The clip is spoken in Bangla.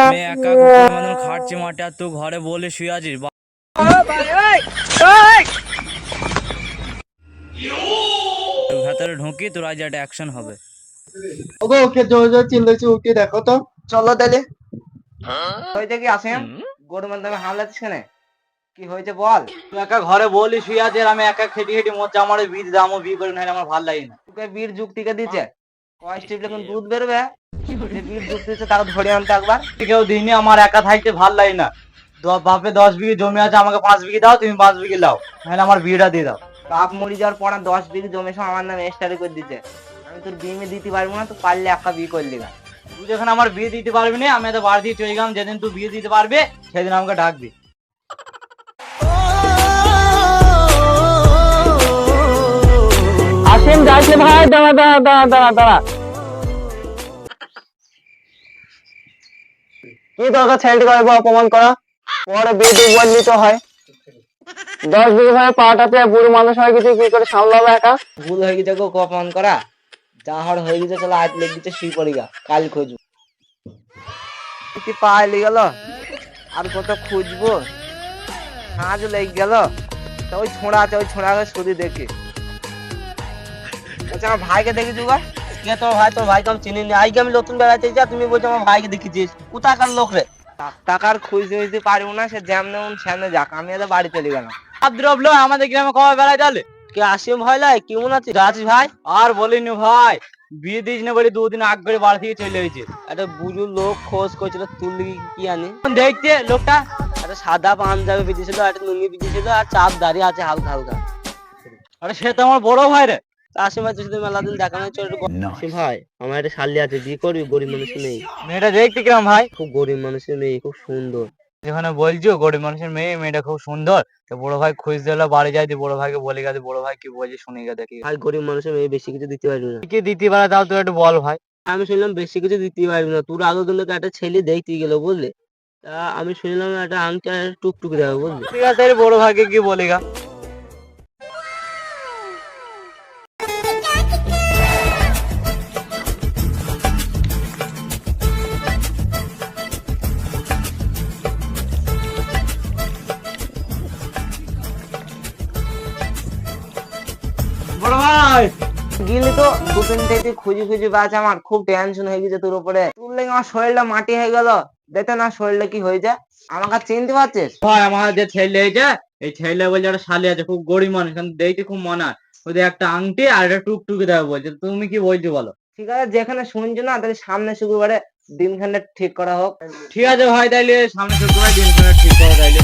আমি একা কুকুরের মতন খাটছি মাঠে, আর তুই ঘরে বলে শুয়ে আছিস। ভেতরে ঢুকি তোর আজ একটা অ্যাকশন হবে। ওকে ওকে জোরে জোরে চিল্লাচ্ছি, উঠে দেখো তো। চলো তাহলে। হয়েছে কি আসেন? গরুর মাধ্যমে হামলাচ্ছিস কেন? কি হয়েছে বল? তুই একা ঘরে বলি শুয়ে আছিস, আর আমি একা খেটি খেটি মরছি। আমার বীজ দামও বি করে না, আমার ভালো লাগে না। তোকে বীর যুক্তিকে দিচ্ছে কয় স্টিপ যখন দুধ বেরোবে, যে বীর যুক্তি দিচ্ছে তাকে ধরে আনতে একবার। কেউ দিইনি, আমার একা থাকতে ভালো লাগে না। বাপে 10 বিঘে জমি আছে, আমাকে 5 বিঘে দাও, তুমি 5 বিঘে দাও, নাহলে আমার বিয়েটা দিয়ে দাও। বাপ মরি যাওয়ার পর 10 বিঘে জমি সব আমার নামে এস্টারি করে দিচ্ছে। আমি তোর বিয়ে দিতে পারবো না, তো পারলে একটা বিয়ে করলি না। তুই যখন আমার বিয়ে দিতে পারবি না, আমি তো বাড়ি দিয়ে চলে গেলাম। যেদিন তুই বিয়ে দিতে পারবে সেদিন আমাকে ডাকবি। আসেন যাইছে ভাই, দাঁড়া দাঁড়া দাঁড়া দাঁড়া দাঁড়া। কি দরকার ছেলেটিকে অপমান করা? পরে বিয়ে দিয়ে বললি তো হয়। 10 বিঘে ভাই পাটাতে বুড়ো মানুষ হয় কিছু, কি করে সামলাবে একা? ভুল হয়ে গেছে গো অপমান করা। যা হওয়ার হয়ে গেছে, চলো আজ লেগে গেছে শুই পড়ি গা, কাল খুঁজবো। পাইলি গেল, আর কত খুঁজবো? আজ লেগে গেল। তা ওই ছোঁড়া আছে, ওই ছোঁড়াকে শুধু দেখি। আচ্ছা আমার ভাইকে দেখেছি গো। কে তোর ভাই? তোর ভাইকে আমি চিনি না। আজকে আমি নতুন বেড়াতে যা, তুমি বলছো আমার ভাইকে দেখেছিস। কোথাকার লোক রে? টাকার খুঁজতে খুঁজতে পারবো না, সে যেমন সামনে যাক, আমি এত বাড়ি চলে গেলাম। আদ্রবলো আমাদের গ্রামে কবে বেড়ায় তাহলে? কে আসিম ভাই লাই, কেমন আছিস? আছিস ভাই? আর বলিনি ভাই, বিয়ে দিস না বলে 2 দিন আগ করে বাড়ি থেকে চলে হয়েছে। একটা বুঝু লোক খোঁজ করছিল, তুল কি আনি দেখতে লোকটা একটা সাদা পাঞ্জাবি বিজেছিল, একটা লুঙ্গি বিজেছিল, আর চাপ দাঁড়িয়ে আছে হালকা হালকা। আরে সে তো আমার বড় ভাই রে। আসিম ভাই, তুই সাথে মেলা দিন দেখা নাই, চল একটু আসিম ভাই, আমার একটা শালি আছে, বিয়ে করবি? গরিব মানুষের মেয়ে, মেয়েটা দেখতে কিরম ভাই? খুব গরিব মানুষের মেয়ে, খুব সুন্দর। যেখানে বলছো গরিব মানুষের মেয়ে, মেয়েটা খুব সুন্দর, তো বড় ভাই খুঁজতে হলো বাড়ি যাই, বড় ভাইকে বলে গেছে, বড় ভাই কি বলছে শুনে গেছে দেখি। ভাই গরিব মানুষের মেয়ে, বেশি কিছু দিতে পারবি না। কি দিতে পারে তাও তুই একটু বল ভাই। আমি শুনলাম বেশি কিছু দিতে পারবি না, তোর আগে কিন্তু একটা ছেলে দেখতে গেল বুঝলি। তা আমি শুনলাম একটা আংটি আর টুকটুকি দেবে বুঝলি। ঠিক আছে, বড় ভাইকে কি বলি গা। বড় ভাই গেলি তো দুদিন থেকে খুঁজি খুঁজি বাজ, আমার খুব টেনশন হয়ে গেছে তোর উপরে। তোর লেগে আমার শরীরটা মাটি হয়ে গেল। দেখতে না শরীরটা কি হয়েছে, আমাকে চিনতে পারছিস? ভাই, আমার যে ছেলে হয়েছে, এই ছেলে বলছে একটা শালি আছে, খুব গরিব মানুষ, কিন্তু দেখতে খুব মানায়। ওদের একটা আংটি আর একটা টুকটুকি দেবে বলছে। তুমি কি বলছো বলো? ঠিক আছে, যেখানে শুনছো না, তাহলে সামনে শুক্রবারে দিনখানে ঠিক করা হোক। ঠিক আছে ভাই, তাইলে সামনে শুক্রবার দিন ঠিক করো তাইলে।